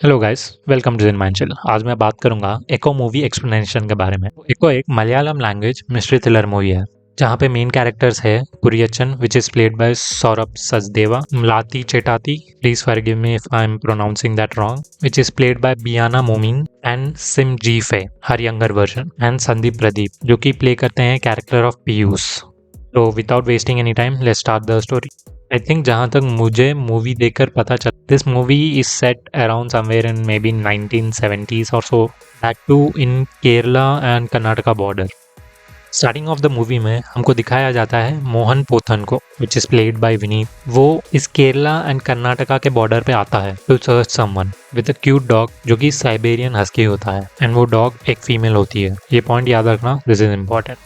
Hello guys, welcome to जिनमाइंडचिल। आज मैं बात करूंगा एको मूवी एक्सप्लेनेशन के बारे में। एको एक Malayalam language mystery thriller movie है जहां पे मेन कैरेक्टर्स है Kuriachan which is played by Saurabh Sachdeva, Malathi Chettathi, please forgive me if I am pronouncing that wrong, which is played by Biana Momin and Sim Zhi Fei, her younger version, and Sandeep Pradeep जो कि play करते हैं character of Piyush. तो without wasting any time let's start the story. I think जहाँ तक मुझे movie देखकर पता चला, this movie is set around somewhere in maybe 1970s और so, that too in Kerala and Karnataka border. Starting of the movie में हमको दिखाया जाता है मोहन पोथन को, which is played by Vineeth. वो इस केरला एंड कर्नाटका के बॉर्डर पे आता है to search someone with a cute dog जो कि साइबेरियन हस्की होता है, एंड वो डॉग एक फीमेल होती है। ये पॉइंट याद रखना, दिस इज इम्पोर्टेंट।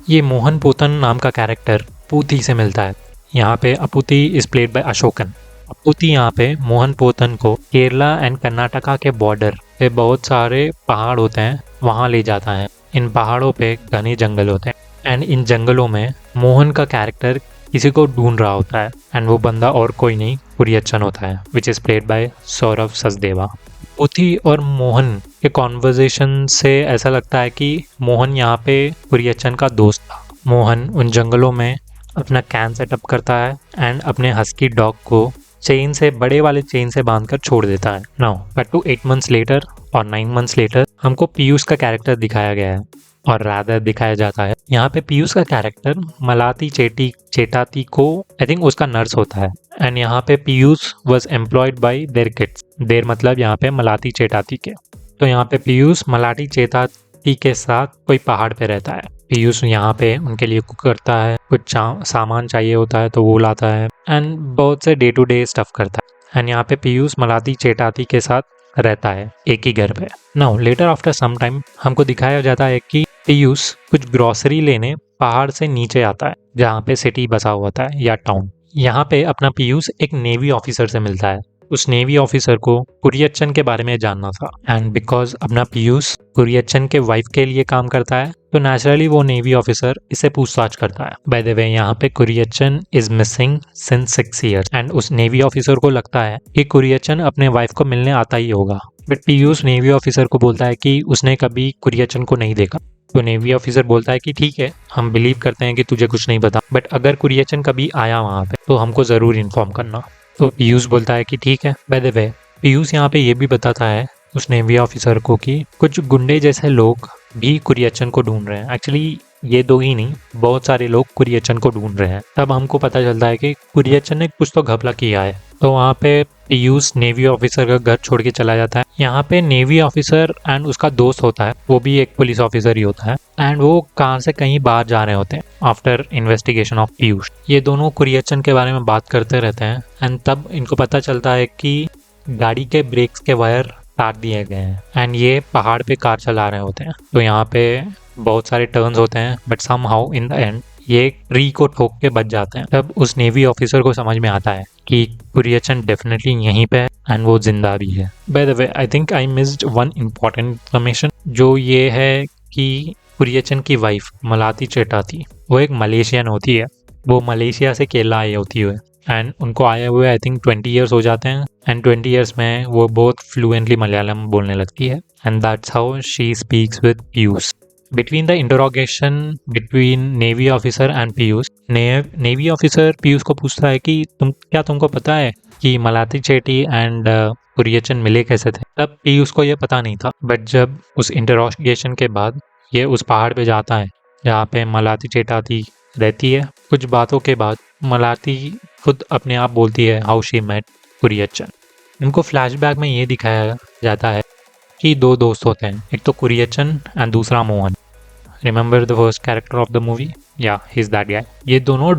ये मोहन पोथन नाम का कैरेक्टर अपूती से मिलता है। यहाँ पे अपूती इज प्लेड बाय अशोकन। अपूती यहाँ पे मोहन पोथन को केरला एंड कर्नाटका के बॉर्डर पे बहुत सारे पहाड़ होते हैं वहाँ ले जाता है। इन पहाड़ों पे घने जंगल होते हैं एंड इन जंगलों में मोहन का कैरेक्टर किसी को ढूंढ रहा होता है, एंड वो बंदा और कोई नहीं कुरियच्चन होता है, which is played by Saurabh Sachdeva. अपूती और मोहन के कॉन्वर्जेशन से ऐसा लगता है कि मोहन यहाँ पे कुरियच्चन का दोस्त था। मोहन उन जंगलों में अपना कैन सेटअप करता है एंड अपने हस्की डॉग को चेन से, बड़े वाले चेन से बांधकर छोड़ देता है। Now cut to 8 months later और 9 मंथ्स लेटर हमको पीयूष का कैरेक्टर दिखाया गया है, और रादर दिखाया जाता है। यहाँ पे पीयूष का कैरेक्टर मलाती चेटाती को, आई थिंक उसका नर्स होता है, एंड यहाँ पे Piyush was employed by their kids. There मतलब यहाँ पे मलाती चेटाती के। तो यहाँ पे पीयूष मलाटी चेटाती के साथ कोई पहाड़ पे रहता है। पीयूष यहाँ पे उनके लिए कुक करता है, कुछ सामान चाहिए होता है तो वो लाता है, एंड बहुत से डे टू डे स्टफ करता है। एंड यहाँ पे पीयूष मलाती चेटाती के साथ रहता है एक ही घर पे। Now later after some time हमको दिखाया जाता है कि पीयूष कुछ ग्रोसरी लेने पहाड़ से नीचे आता है जहाँ पे सिटी बसा हुआ था या टाउन। यहाँ पे अपना पीयूष एक नेवी ऑफिसर से मिलता है। उस नेवी ऑफिसर को कुरियच्चन के बारे में जानना था, एंड बिकॉज अपना पीयूष कुरियच्चन के वाइफ के लिए काम करता है तो नेचुरली वो नेवी ऑफिसर इसे पूछताछ करता है। बाय द वे यहाँ पे Kuriachan is missing since 6 years, and उस नेवी ऑफिसर को लगता है कि कुरियच्चन अपने वाइफ को मिलने आता ही होगा। बट पीयूष नेवी ऑफिसर को बोलता है कि उसने कभी कुरियच्चन को नहीं देखा। तो नेवी ऑफिसर बोलता है कि ठीक है, हम बिलीव करते हैं कि तुझे कुछ नहीं पता, बट अगर कुरियच्चन कभी आया वहाँ पे तो हमको ज़रूर इन्फॉर्म करना। तो पीयूष बोलता है कि ठीक है। बाय द वे पीयूष यहाँ पे ये भी बताता है उस नेवी ऑफिसर को कि कुछ गुंडे जैसे लोग भी कुरियच्चन को ढूंढ रहे हैं। एक्चुअली ये दो ही नहीं, बहुत सारे लोग कुरियच्चन को ढूंढ रहे हैं। तब हमको पता चलता है कि कुरियच्चन ने कुछ तो घपला किया है। तो वहाँ पे पीयूष नेवी ऑफिसर का घर छोड़ के चला जाता है। यहाँ पे नेवी ऑफिसर एंड उसका दोस्त होता है, वो भी एक पुलिस ऑफिसर ही होता है, एंड वो कार से कहीं बाहर जा रहे होते हैं आफ्टर इन्वेस्टिगेशन ऑफ पीयूष। ये दोनों कुरियच्चन के बारे में बात करते रहते हैं, एंड तब इनको पता चलता है कि गाड़ी के ब्रेक्स के वायर काट दिए गए हैं, एंड ये पहाड़ पे कार चला रहे होते हैं। तो यहाँ पे बहुत सारे टर्न्स होते हैं, but somehow in the and ये ट्री को ठोक के बच जाते हैं। तब उस नेवी ऑफिसर को समझ में आता है कि कुरियच्चन डेफिनेटली यहीं पे है एंड वो जिंदा भी है। Bye the way I think I missed one important information, जो ये है कि कुरियच्चन की वाइफ मलाती चेटाती वो एक मलेशियन होती है। वो मलेशिया से केरला आई होती है, एंड उनको आए हुए आई थिंक 20 years हो जाते हैं, एंड 20 years में वो बहुत फ्लुएंटली मलयालम बोलने लगती है, and that's how she speaks with Piyush. Between the interrogation between navy officer and Piyush, navy officer Piyush को पूछता है कि तुमको पता है कि मलाती चेटी एंड कुरियच्चन मिले कैसे थे। तब पीयूष को ये पता नहीं था, बट जब उस इंटरोगेशन के बाद ये उस पहाड़ पे जाता है जहाँ पे मलाती चेटाती रहती है, कुछ बातों के बाद मलाती खुद अपने आप बोलती है हाउ शी मेट कुरियच्चन। इनको फ्लैशबैक में ये दिखाया जाता है कि दो दोस्त होते हैं, एक तो कुरियच्चन एंड दूसरा Mohan. Remember the first character of the movie, या ही इज दैट गाय। ये दोनों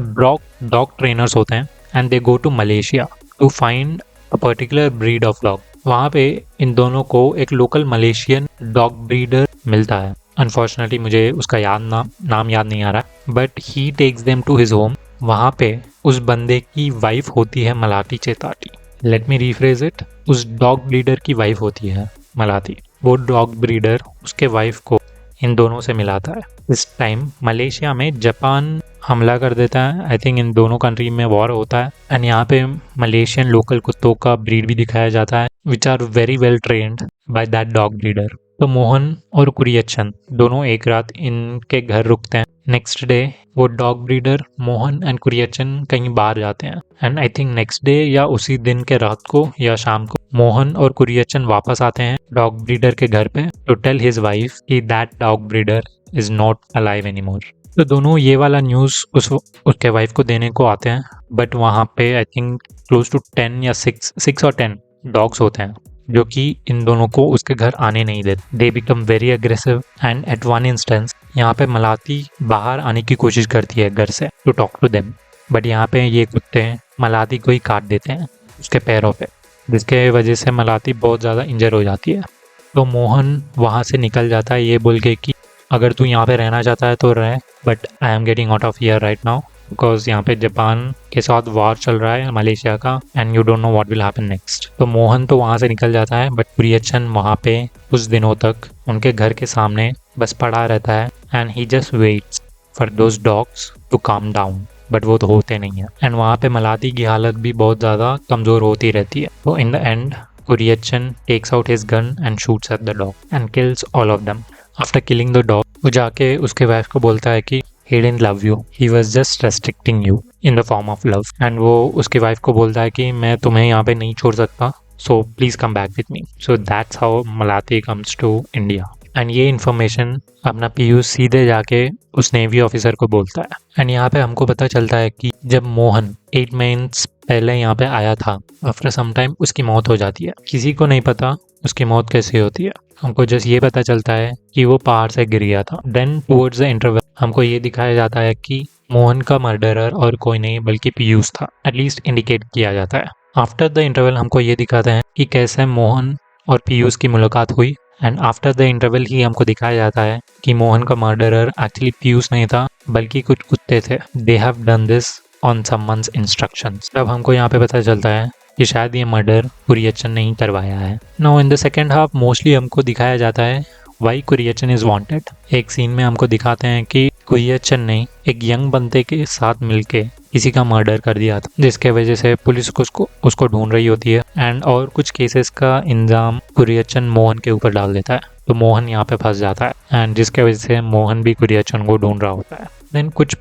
डॉग ट्रेनर्स होते हैं, and they go to Malaysia to find a particular breed of dog. वहाँ पे इन दोनों को एक लोकल मलेशियन डॉग ब्रीडर मिलता है। अनफॉर्चुनेटली मुझे उसका नाम याद नहीं आ रहा, but he takes them to his home. वहाँ पे उस बंदे की वाइफ होती है Malathi Chettathi. Let me rephrase it, उस डॉग ब्रीडर की वाइफ होती है मलाती। वो डॉग ब्रीडर उसके वाइफ को इन दोनों से मिलाता है। इस टाइम मलेशिया में जापान हमला कर देता है। आई थिंक इन दोनों कंट्री में वॉर होता है एंड यहाँ पे मलेशियन लोकल कुत्तों का ब्रीड भी दिखाया जाता है which are very well trained by that dog breeder. तो मोहन और कुरियच्चन दोनों एक रात इनके घर रुकते हैं। नेक्स्ट डे वो डॉग ब्रीडर मोहन एंड कुरियच्चन कहीं बाहर जाते हैं and I think next day या उसी दिन के रात को या शाम को मोहन और कुरियच्चन वापस आते हैं डॉग ब्रीडर के घर पे टू टेल हिज वाइफ कि that dog breeder is not alive anymore. तो दोनों ये वाला न्यूज़ उसके वाइफ को देने को आते हैं बट वहाँ पे आई थिंक क्लोज टू 10 या 6 और 10 डॉग्स होते हैं जो कि इन दोनों को उसके घर आने नहीं देते। They become very aggressive and at one instance यहाँ पे मलाती बाहर आने की कोशिश करती है घर से to talk to them but यहाँ पे ये कुत्ते मलाती को ही काट देते हैं उसके पैरों पे जिसके वजह से मलाती बहुत ज़्यादा इंजर हो जाती है। तो मोहन वहाँ से निकल जाता है ये बोल के कि अगर तू यहाँ पे रहना चाहता है तो रह but I am getting out of here right now because यहाँ पे जापान के साथ वॉर चल रहा है मलेशिया का and you don't know what will happen next. तो मोहन तो वहाँ से निकल जाता है बट कुरियच्चन वहाँ पे कुछ दिनों तक उनके घर के सामने बस पड़ा रहता है and he just waits for those dogs to calm down but वो तो होते नहीं है एंड वहाँ पे मलाती की हालत भी बहुत ज़्यादा कमज़ोर होती रहती है। तो in the end Kuriachan takes out his gun and shoots at the dog and kills all of them. After killing the dog वो जाके उसके वाइफ को बोलता है कि he didn't love you, he was just restricting you in the form of love and वो उसकी wife को बोलता है कि मैं तुम्हें यहाँ पे नहीं छोड़ सकता so please come back with me। so that's how Malati comes to India and ये इन्फॉर्मेशन अपना पीयूष सीधे जाके उस नेवी ऑफिसर को बोलता है एंड यहाँ पे हमको पता चलता है कि जब मोहन 8 मंथ्स पहले यहाँ पे आया था आफ्टर सम टाइम उसकी मौत हो जाती है। किसी को नहीं पता उसकी मौत कैसे होती है, हमको जस्ट ये पता चलता है कि वो पहाड़ से गिर गया था। देन टुवर्ड्स द इंटरवल हमको ये दिखाया जाता है कि मोहन का मर्डरर और कोई नहीं बल्कि पीयूष था, एटलीस्ट इंडिकेट किया जाता है। आफ्टर द इंटरवल हमको ये दिखाते हैं कि कैसे मोहन और पीयूष की मुलाकात हुई एंड आफ्टर द इंटरवल ही हमको दिखाया जाता है कि मोहन का मर्डरर एक्चुअली पीयूष नहीं था बल्कि कुछ कुत्ते थे। They have done this on someone's instructions. तब हमको यहाँ पे पता चलता है कि शायद ये मर्डर कुरियच्चन ने ही करवाया है। Now in the second half mostly हमको दिखाया जाता है वाई कुरियच्चन इज वांटेड। एक सीन में हमको दिखाते हैं कि कुरियच्चन ने एक यंग बंदे के साथ मिलके किसी का मर्डर कर दिया था जिसके वजह से पुलिस उसको ढूंढ रही होती है एंड और कुछ केसेस का इंजाम कुरियच्चन मोहन के ऊपर डाल देता है। तो मोहन यहाँ पे फंस जाता है एंड जिसके वजह से मोहन भी कुरियच्चन को ढूंढ रहा होता है। देन कुछ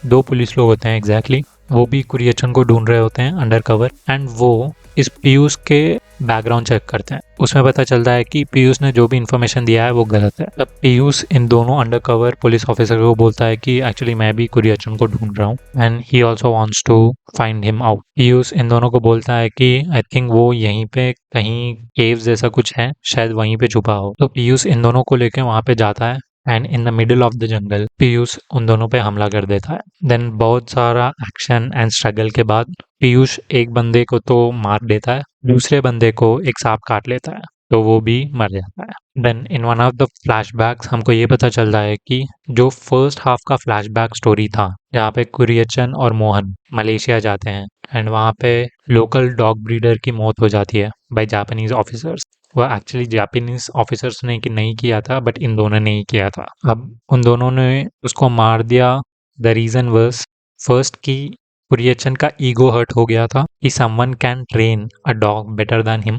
दो पुलिस लोग होते हैं एग्जैक्टली, वो भी कुरियच्चन को ढूंढ रहे होते हैं अंडर कवर एंड वो इस पीयूष के बैकग्राउंड चेक करते हैं। उसमें पता चलता है कि पीयूष ने जो भी इन्फॉर्मेशन दिया है वो गलत है। तब पीयूष इन दोनों अंडर कवर पुलिस ऑफिसर को बोलता है कि एक्चुअली मैं भी कुरियच्चन को ढूंढ रहा हूँ and he also wants to find him out. Piyush इन दोनों को बोलता है कि आई थिंक वो यहीं पे कहीं केव जैसा कुछ है, शायद वहीं पे छुपा हो। तो पीयूष इन दोनों को लेके वहां पे जाता है and in the middle of the jungle Piyush उन दोनों पे हमला कर देता है। देन बहुत सारा एक्शन एंड स्ट्रगल के बाद पीयूष एक बंदे को तो मार देता है, दूसरे बंदे को एक सांप काट लेता है तो वो भी मर जाता है। Then in one of the flashbacks हमको ये पता चलता है कि जो फर्स्ट हाफ का फ्लैशबैक स्टोरी था जहाँ पे कुरियच्चन और मोहन मलेशिया जाते हैं एंड वहाँ पे लोकल डॉग ब्रीडर की मौत हो जाती है बाय जापानीज ऑफिसर्स। वो एक्चुअली जापानीज ऑफिसर्स ने कि नहीं किया था बट इन दोनों ने ही किया था। अब उन दोनों ने उसको मार दिया। द रीजन वाज फर्स्ट कि कुरियच्चन का ईगो हर्ट हो गया था कि someone can train a dog better than him,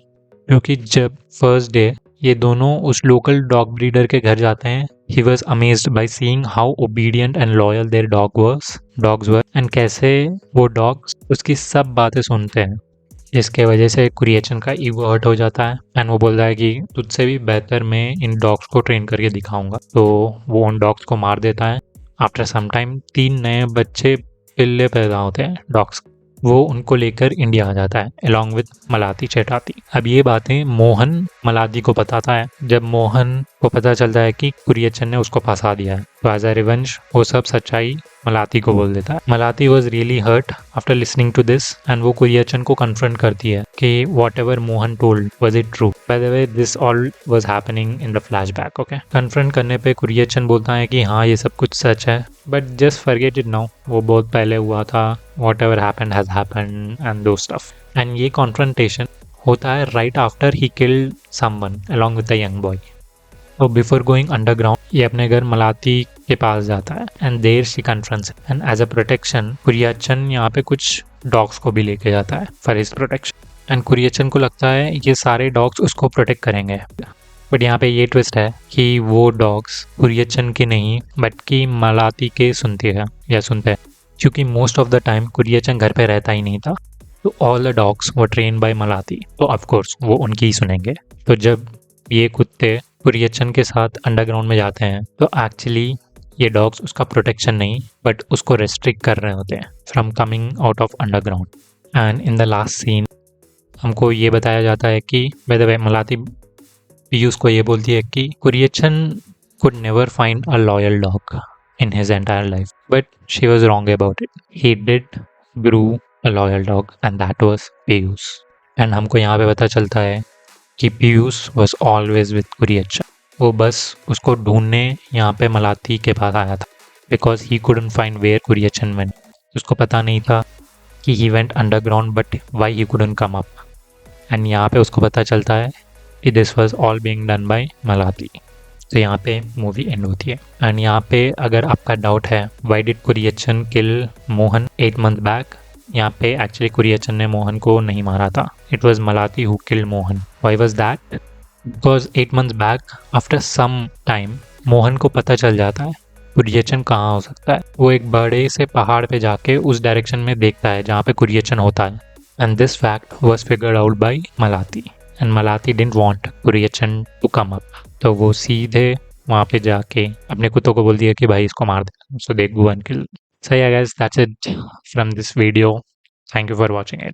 क्योंकि जब फर्स्ट डे ये दोनों उस लोकल डॉग ब्रीडर के घर जाते हैं he was amazed by seeing how obedient and loyal their dogs were and कैसे वो डॉग्स उसकी सब बातें सुनते हैं, जिसके वजह से कुरियच्चन का ईगो हर्ट हो जाता है एंड वो बोलता है कि तुझसे भी बेहतर मैं इन डॉग्स को ट्रेन करके दिखाऊंगा। तो वो उन डॉग्स को मार देता है। आफ्टर सम टाइम 3 नए बच्चे पिल्ले पैदा होते हैं डॉग्स, वो उनको लेकर इंडिया आ जाता है अलॉन्ग विद मलाती चेटाती। अब ये बातें मोहन मलाती को बताता है। जब मोहन को पता चलता है कि कुरियच्चन ने उसको फंसा दिया है तो एज अ रिवेंज वो सब सच्चाई मलाती को बोल देता है। Malathi was really hurt after listening to this and वो कुरियच्चन को कन्फ्रंट करती है कि whatever Mohan told was it true. By the way this all was happening in the flashback. Okay, confront करने पे कुरियच्चन बोलता है कि हाँ ये सब कुछ सच है but just forget it now, वो बहुत पहले हुआ था, whatever happened has happened and though stuff. And ये कॉन्फ्रंटेशन होता है right after he killed someone along with the young boy. तो बिफोर गोइंग अंडरग्राउंड ये अपने घर मलाती के पास जाता है and there she confronts and as a protection Kuriachan यहाँ पे कुछ डॉग्स को भी लेके जाता है फॉर हिज प्रोटेक्शन। एंड कुरियचन को लगता है ये सारे डॉग्स उसको प्रोटेक्ट करेंगे, बट यहाँ पे ये ट्विस्ट है कि वो डॉग्स कुरियचन के नहीं बट कि मलाती के सुनते हैं या सुनते हैं, क्योंकि मोस्ट ऑफ द टाइम कुरियचन घर पे रहता ही नहीं था। तो ऑल द डॉग्स वो ट्रेन बाय मलाती, तो ऑफकोर्स वो उनकी ही सुनेंगे। तो जब ये कुत्ते कुरियचन के साथ अंडरग्राउंड में जाते हैं तो एक्चुअली ये डॉग्स उसका प्रोटेक्शन नहीं बट उसको रेस्ट्रिक्ट कर रहे होते हैं from coming out of underground. And in the last scene हमको ये बताया जाता है कि by the way Malathi Piyush को ये बोलती है कि Kuriachan could never find a loyal dog in his entire life, but she was wrong about it. He did grew a loyal dog and that was Piyush. And हमको यहाँ पे पता चलता है कि पीयूष was always with कुरियचन, वो बस उसको ढूंढने यहाँ पे मलाती के पास आया था because he couldn't find where कुरियचन went। उसको पता नहीं था कि he went underground but why he couldn't come up। And यहाँ पे उसको पता चलता है कि this was all being done by Malathi. तो यहाँ पे मूवी एंड होती है। एंड यहाँ पे अगर आपका डाउट है why did Kuriachan kill Mohan 8 months back, यहाँ पे एक्चुअली कुरियचन ने मोहन को नहीं मारा था, it was Malathi who killed Mohan. Why was that? Because 8 months back after some time Mohan को पता चल जाता है कुरियचन कहाँ हो सकता है। वो एक बड़े से पहाड़ पे जाके उस डायरेक्शन में देखता है जहाँ पे कुरियचन होता है। And this fact was figured out by Malathi and Malathi didn't want Kuriachan to come up. तो वो सीधे वहाँ पे जाके अपने कुत्तों को बोल दिया कि भाई इसको मार दे, सो दे go and kill. So yeah guys, that's it from this video. Thank you for watching it.